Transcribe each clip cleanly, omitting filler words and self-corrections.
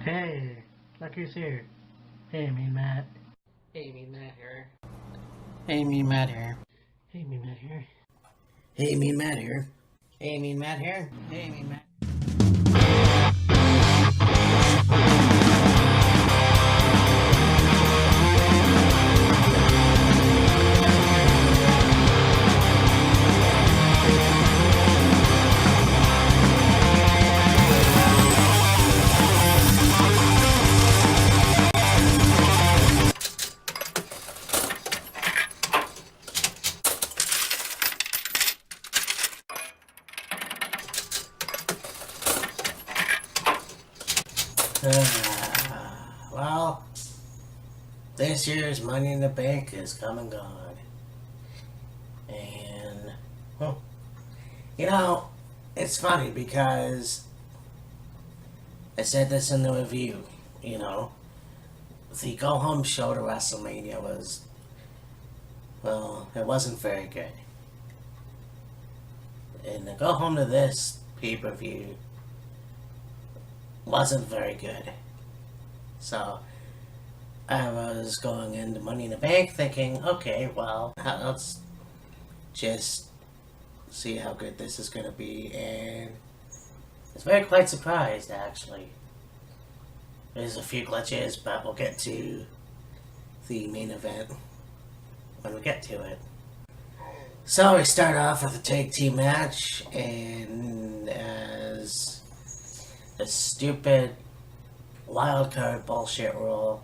Hey, look who's here. Hey, Mean Matt. Hey, Mean Matt here. Hey, Mean Matt here. Hey, Mean Matt here. Hey, Mean Matt here. Hey, Mean Matt here. Hey, Mean Matt. Well, this year's Money in the Bank is come and gone. And, you know, it's funny because I said this in the review, the go home show to WrestleMania was, well, it wasn't very good. And the go home to this pay per view wasn't very good. So I was going into Money in the Bank thinking, okay, well, let's just see how good this is going to be. And I was very quite surprised, actually. There's a few glitches, but we'll get to the main event when we get to it. So we start off with a tag team match, and as the stupid wild card bullshit rule,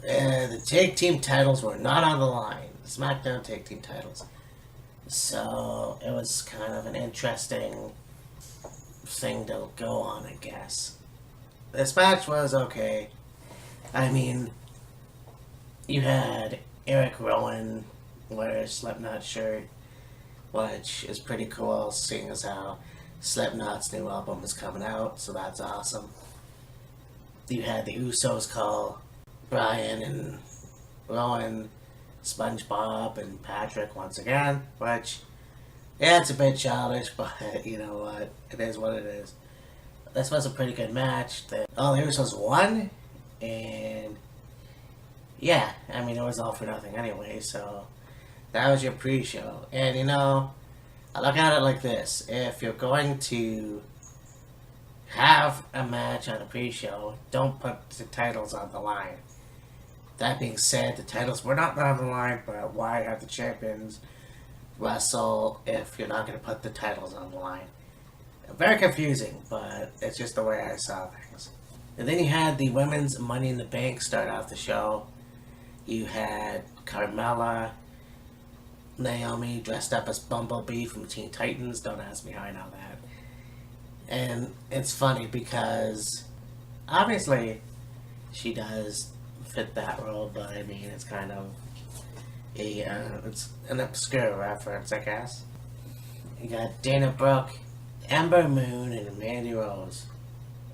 the tag team titles were not on the line. The SmackDown tag team titles. So it was kind of an interesting thing to go on, I guess. This match was okay. I mean, you had Eric Rowan wear a Slipknot shirt, which is pretty cool, seeing as how Slipknot's new album is coming out, so that's awesome. You had the Usos call Brian and Rowan SpongeBob and Patrick once again, which, yeah, it's a bit childish, but you know what? It is what it is. This was a pretty good match. The Usos won, and yeah, I mean, it was all for nothing anyway, so that was your pre-show. And I look at it like this. If you're going to have a match on a pre-show, don't put the titles on the line. That being said, the titles were not on the line, but why have the champions wrestle if you're not going to put the titles on the line? Very confusing, but it's just the way I saw things. And then you had the women's Money in the Bank start off the show. You had Carmella, Naomi dressed up as Bumblebee from Teen Titans. Don't ask me how I know that. And it's funny because obviously she does fit that role, but I mean it's kind of it's an obscure reference, I guess. You got Dana Brooke, Ember Moon, and Mandy Rose,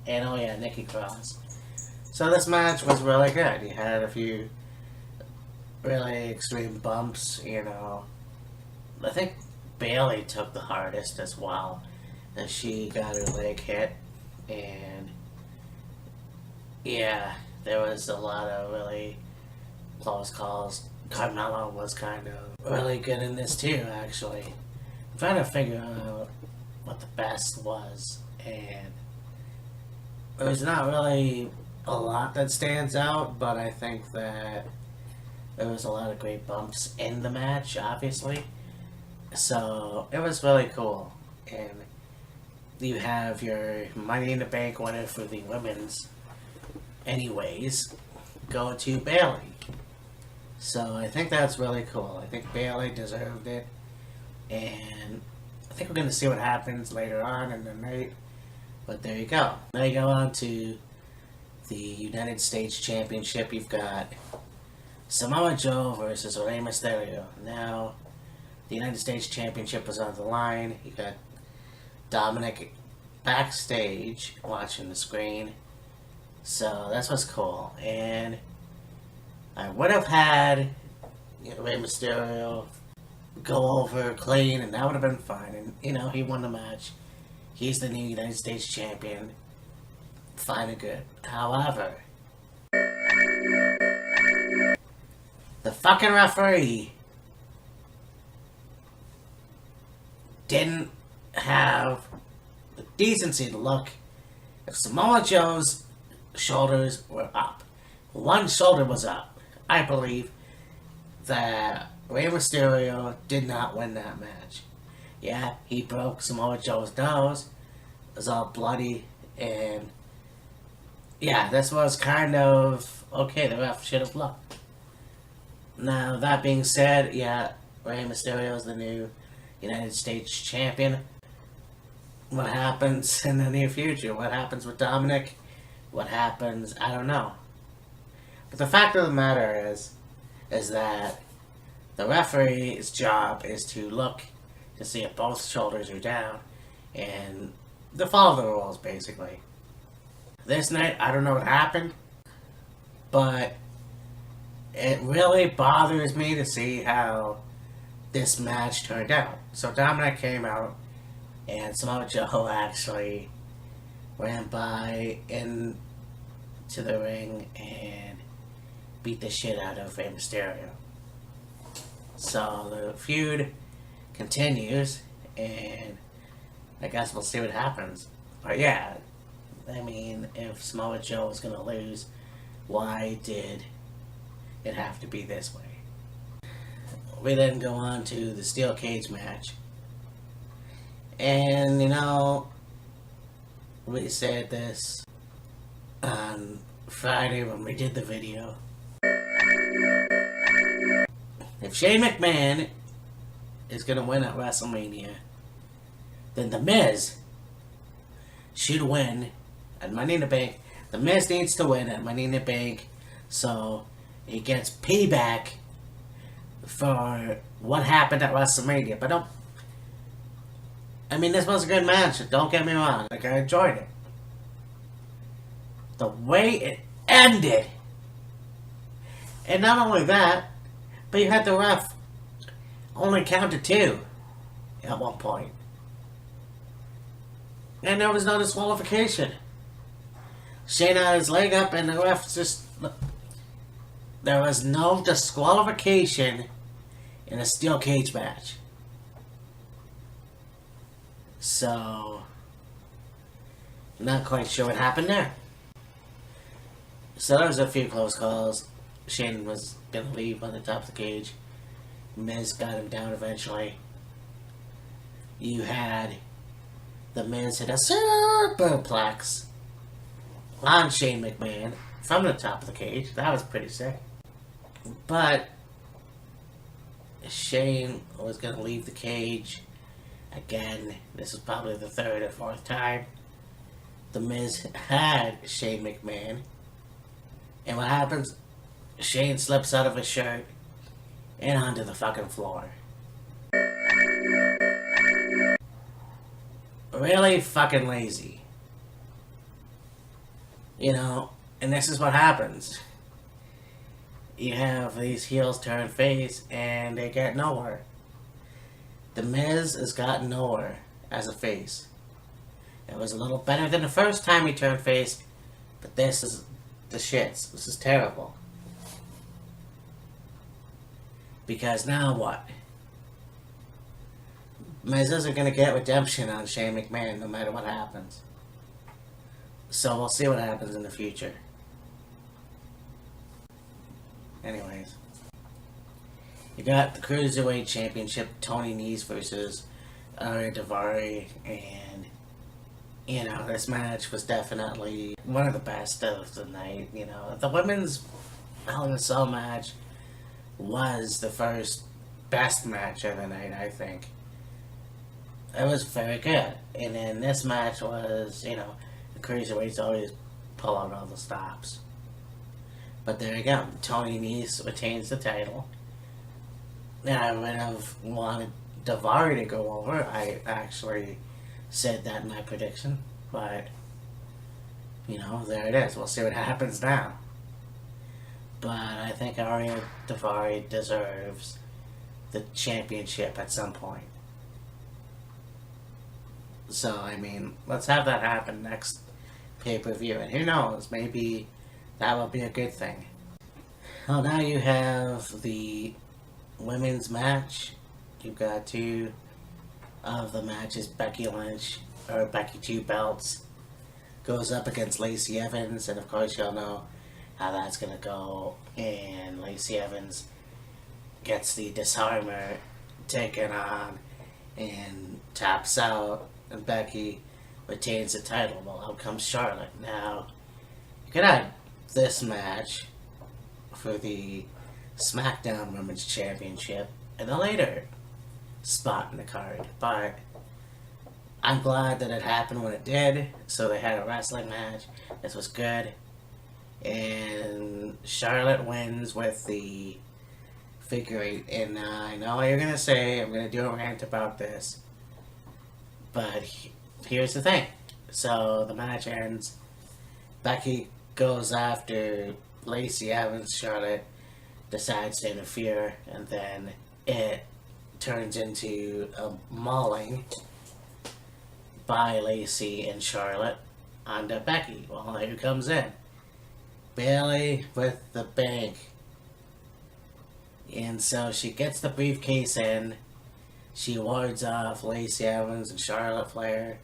and oh yeah, Nikki Cross. So this match was really good. You had a few really extreme bumps, I think Bayley took the hardest as well, as she got her leg hit, and yeah, there was a lot of really close calls. Carmella was kind of really good in this too, actually. I'm trying to figure out what the best was, and there's not really a lot that stands out, but I think that there was a lot of great bumps in the match, obviously. So it was really cool. And you have your Money in the Bank winner for the women's, anyways, go to Bayley. So I think that's really cool. I think Bayley deserved it. And I think we're going to see what happens later on in the night. But there you go. Now you go on to the United States Championship. You've got Samoa Joe versus Rey Mysterio. Now, the United States Championship was on the line. You got Dominic backstage watching the screen. So that's what's cool. And I would have had Rey Mysterio go over clean, and that would have been fine. And, he won the match. He's the new United States Champion. fine and good. However, the fucking referee didn't have the decency to look if Samoa Joe's shoulders were up. One shoulder was up. I believe that Rey Mysterio did not win that match. Yeah, he broke Samoa Joe's nose. It was all bloody, and yeah, this was kind of okay. The ref should have looked. Now, that being said, yeah, Rey Mysterio is the new United States champion. What happens in the near future? What happens with Dominic? What happens? I don't know. But the fact of the matter is that the referee's job is to look to see if both shoulders are down and to follow the rules, basically. This night, I don't know what happened, but it really bothers me to see how this match turned out. So Dominic came out, and Samoa Joe actually ran by into the ring and beat the shit out of Rey Mysterio. So the feud continues, and I guess we'll see what happens. But yeah, I mean, if Samoa Joe was going to lose, why did it have to be this way? We then go on to the steel cage match. And, you know, we said this on Friday when we did the video. If Shane McMahon is going to win at WrestleMania, then The Miz should win at Money in the Bank. The Miz needs to win at Money in the Bank so he gets payback for what happened at WrestleMania. But don't... I mean, this was a good match. Don't get me wrong. Like, I enjoyed it. The way it ended. And not only that, but you had the ref only count to 2 at one point. And there was no disqualification. Shane had his leg up and the ref just... There was no disqualification in a steel cage match. So, not quite sure what happened there. So there was a few close calls. Shane was going to leave on the top of the cage. Miz got him down eventually. You had the Miz hit a superplex on Shane McMahon from the top of the cage. That was pretty sick. But Shane was going to leave the cage. Again, this is probably the 3rd or 4th time the Miz had Shane McMahon. And what happens? Shane slips out of his shirt and onto the fucking floor. Really fucking lazy. You know, and this is what happens. You have these heels turn face and they get nowhere. The Miz has gotten nowhere as a face. It was a little better than the first time he turned face, but this is the shits. This is terrible. Because now what? Miz isn't going to get redemption on Shane McMahon no matter what happens. So we'll see what happens in the future. Anyways. You got the Cruiserweight Championship, Tony Nese versus Ari Daivari, and, you know, this match was definitely one of the best of the night. You know, the women's Hell in a Cell match was the first best match of the night, I think. It was very good. And then this match was, you know, the Cruiserweights always pull out all the stops. But there you go. Tony Nese retains the title. And I would have wanted Daivari to go over. I actually said that in my prediction. But, you know, there it is. We'll see what happens now. But I think Ari Daivari deserves the championship at some point. So, I mean, let's have that happen next pay-per-view. And who knows, maybe that will be a good thing. Well, now you have the women's match. You've got two of the matches. Becky Lynch, or Becky Two Belts, goes up against Lacey Evans, and of course y'all know how that's gonna go. And Lacey Evans gets the disarmer taken on and taps out, and Becky retains the title. Well, out comes Charlotte. Now, you could have this match for the SmackDown Women's Championship in a later spot in the card, but I'm glad that it happened when it did. So they had a wrestling match. This was good. And Charlotte wins with the figure eight. And I know what you're going to say. I'm going to do a rant about this. But here's the thing. So the match ends. Becky goes after Lacey Evans. Charlotte decides to interfere. And then it turns into a mauling by Lacey and Charlotte onto Becky. Well, who comes in? Bayley with the bank. And so she gets the briefcase in. She wards off Lacey Evans and Charlotte Flair.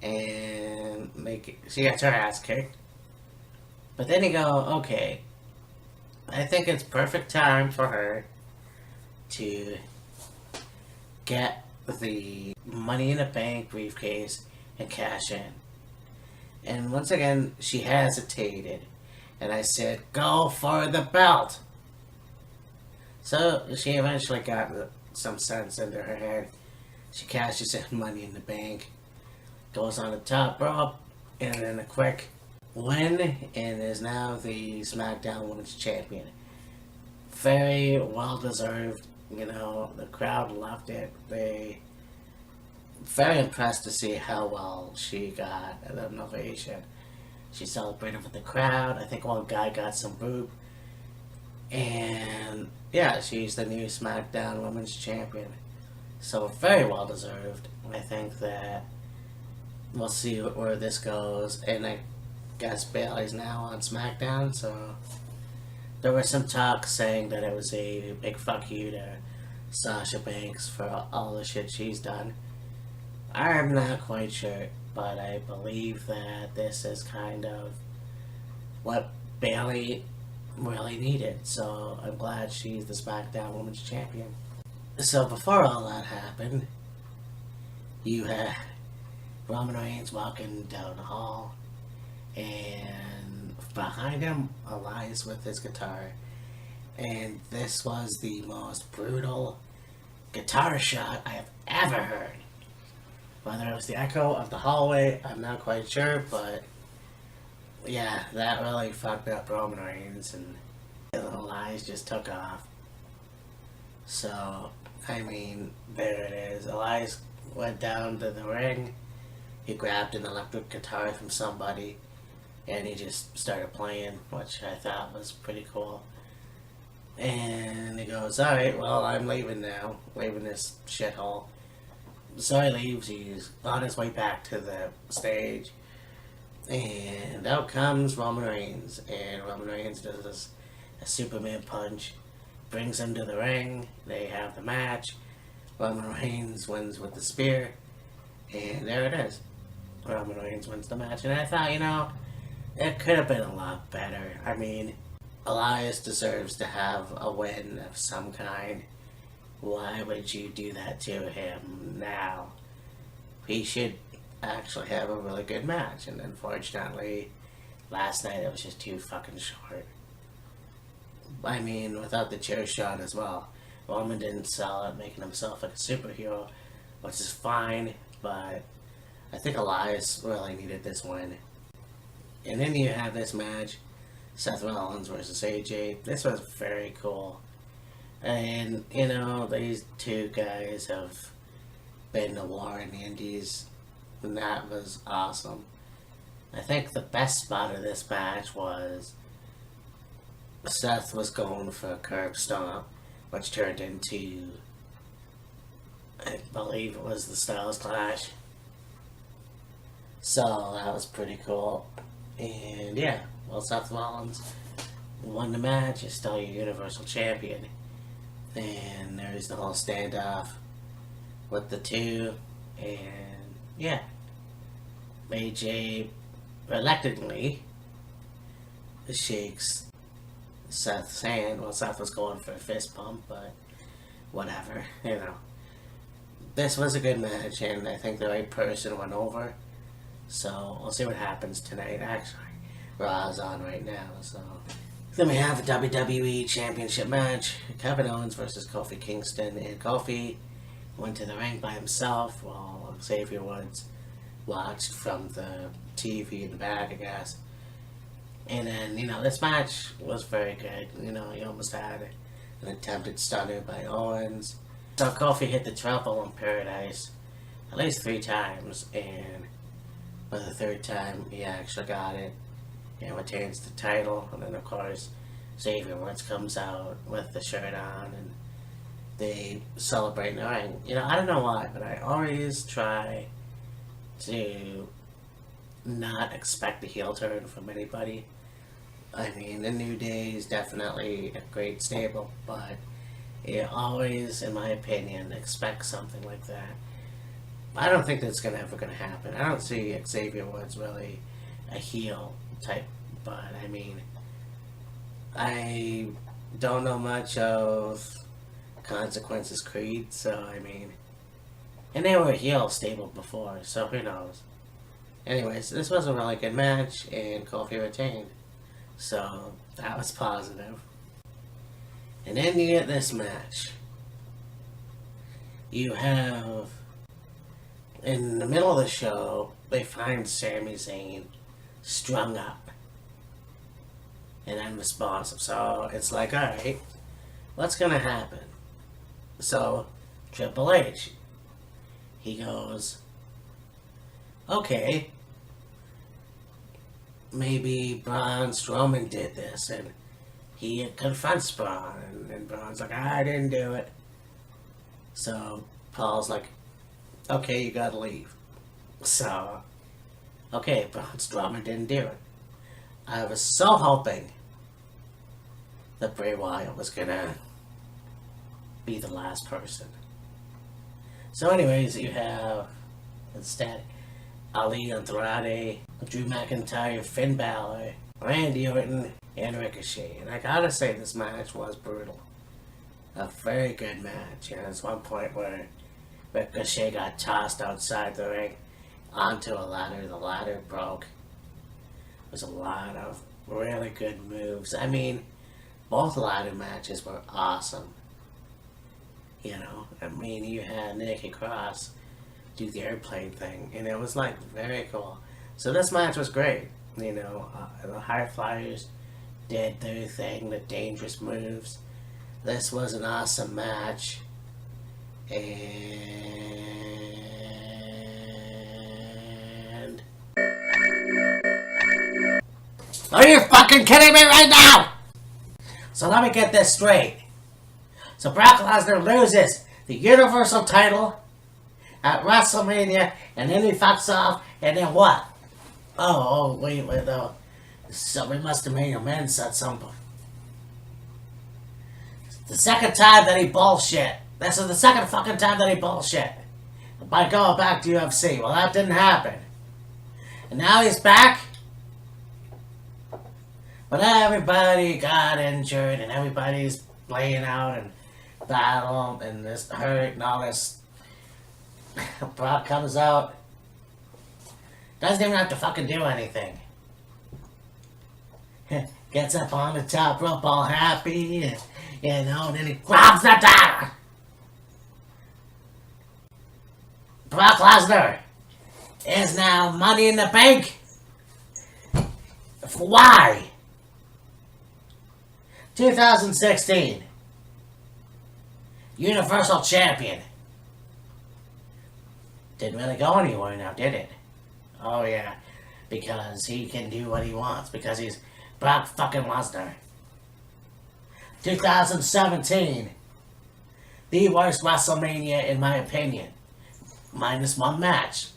And she gets her ass kicked. But then you go, okay, I think it's perfect time for her to get the Money in the Bank briefcase and cash in. And once again, she hesitated. And I said, go for the belt. So she eventually got some sense into her head. She cashes in Money in the Bank. Goes on the top rope. And then a quick win. And is now the SmackDown Women's Champion. Very well deserved. You know, the crowd loved it. They very impressed to see how well she got an ovation. She celebrated with the crowd. I think one guy got some boob. And yeah, she's the new SmackDown Women's Champion. So very well deserved. I think that we'll see where this goes. And I guess Bayley's now on SmackDown, so there was some talk saying that it was a big fuck you to Sasha Banks for all the shit she's done. I'm not quite sure, but I believe that this is kind of what Bayley really needed. So I'm glad she's the SmackDown Women's Champion. So before all that happened, you had Roman Reigns walking down the hall, and behind him, Elias with his guitar. And this was the most brutal guitar shot I have ever heard. Whether it was the echo of the hallway, I'm not quite sure, but yeah, that really fucked up Roman Reigns, and Elias just took off. So, I mean, there it is. Elias went down to the ring, he grabbed an electric guitar from somebody, and he just started playing, which I thought was pretty cool. And he goes, alright, well, I'm leaving now, leaving this shithole. So he leaves, he's on his way back to the stage, and out comes Roman Reigns, and Roman Reigns does a Superman punch, brings him to the ring, they have the match, Roman Reigns wins with the spear, and there it is. Roman Reigns wins the match, and I thought, you know, it could have been a lot better. I mean, Elias deserves to have a win of some kind. Why would you do that to him now? He should actually have a really good match, and unfortunately, last night it was just too fucking short. I mean, without the chair shot as well. Roman didn't sell it, making himself like a superhero, which is fine, but I think Elias really needed this win. And then you have this match, Seth Rollins versus AJ. This was very cool. And, you know, these two guys have been to war in the Indies, and that was awesome. I think the best spot of this match was Seth was going for a curb stomp, which turned into, I believe it was the Styles Clash. So that was pretty cool. And yeah, well, Seth Rollins won the match. Is still your Universal Champion. And there's the whole standoff with the two. And yeah, AJ reluctantly shakes Seth's hand. Well, Seth was going for a fist bump, but whatever, you know. This was a good match, and I think the right person went over. So we'll see what happens tonight. Actually, Raw's on right now, so. Then we have a WWE Championship match. Kevin Owens versus Kofi Kingston, and Kofi went to the ring by himself while Xavier Woods watched from the TV in the back, I guess. And then, this match was very good. He almost had an attempted stunner by Owens. So Kofi hit the Trouble in Paradise at least 3 times, and by the 3rd time, he actually got it and retains the title. And then, of course, Xavier Woods comes out with the shirt on, and they celebrate in the ring. I don't know why, but I always try to not expect a heel turn from anybody. I mean, the New Day is definitely a great stable, but you always, in my opinion, expect something like that. I don't think that's ever going to happen. I don't see Xavier Woods really a heel type, but I mean, I don't know much of Consequences Creed, so I mean, and they were a heel stable before, so who knows. Anyways, this was a really good match, and Kofi retained. So, that was positive. And then you get this match. You have, in the middle of the show, they find Sami Zayn strung up and unresponsive. So, it's like, alright, what's gonna happen? So, Triple H, he goes, okay, maybe Braun Strowman did this, and he confronts Braun, and Braun's like, I didn't do it. So Paul's like, okay, you gotta leave. So, okay, Braun Strowman didn't do it. I was so hoping that Bray Wyatt was gonna be the last person. So anyways, you have, instead, Ali Andrade, Drew McIntyre, Finn Balor, Randy Orton, and Ricochet. And I gotta say, this match was brutal. A very good match. And there's one point where Ricochet got tossed outside the ring onto a ladder. The ladder broke. There was a lot of really good moves. I mean, both ladder matches were awesome. I mean, you had Nikki Cross do the airplane thing, and it was very cool. So this match was great. The High Flyers did their thing, the dangerous moves. This was an awesome match, and are you fucking kidding me right now? So let me get this straight. So Brock Lesnar loses the Universal title at WrestleMania, and then he fucks off, and then what? Wait, no. So we must have made amends at some point. The second time that he bullshit. This is the second fucking time that he bullshit. By going back to UFC. Well, that didn't happen. And now he's back. But everybody got injured, and everybody's playing out and battle, and this hurt, and all this. Brock comes out. Doesn't even have to fucking do anything. Gets up on the top rope all happy, and, and then he grabs the title. Brock Lesnar is now Money in the Bank. Why? 2016. Universal Champion. Didn't really go anywhere now, did it? Oh yeah, because he can do what he wants, because he's Brock fucking Lesnar. 2017. The worst WrestleMania in my opinion. Minus one match.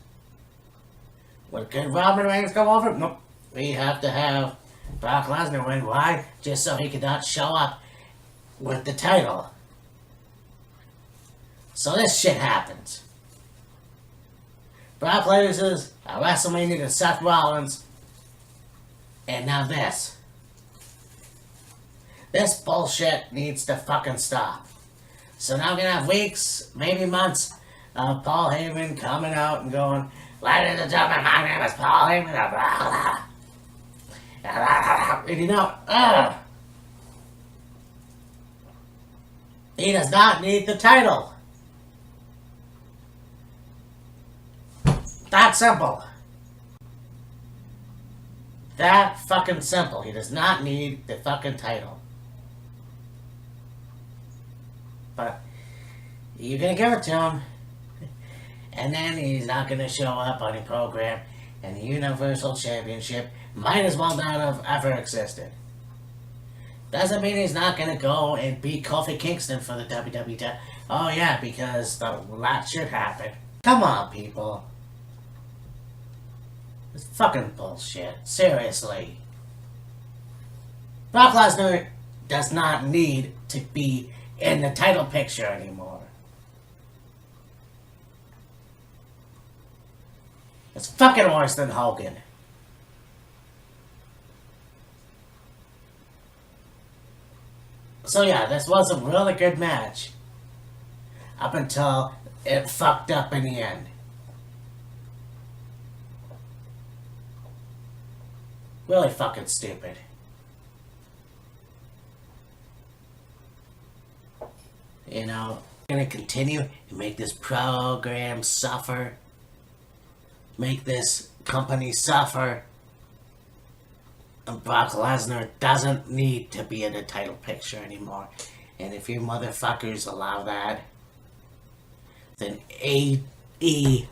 Can Roman Reigns go over? Nope. We have to have Brock Lesnar win. Why? Just so he could not show up with the title. So this shit happens. Brock loses at WrestleMania to Seth Rollins. And now this. This bullshit needs to fucking stop. So now we're gonna have weeks, maybe months, of Paul Heyman coming out and going, "Ladies and gentlemen, my name is Paul Heyman." And you know, he does not need the title. That simple. That fucking simple. He does not need the fucking title. But you're gonna give it to him. And then he's not gonna show up on your program. And the Universal Championship might as well not have ever existed. Doesn't mean he's not gonna go and beat Kofi Kingston for the WWE. Oh yeah, because that should happen. Come on, people. It's fucking bullshit. Seriously. Brock Lesnar does not need to be in the title picture anymore. It's fucking worse than Hogan. So yeah, this was a really good match. Up until it fucked up in the end. Really fucking stupid. You know, gonna continue to make this program suffer. Make this company suffer. And Brock Lesnar doesn't need to be in the title picture anymore. And if you motherfuckers allow that, then AEW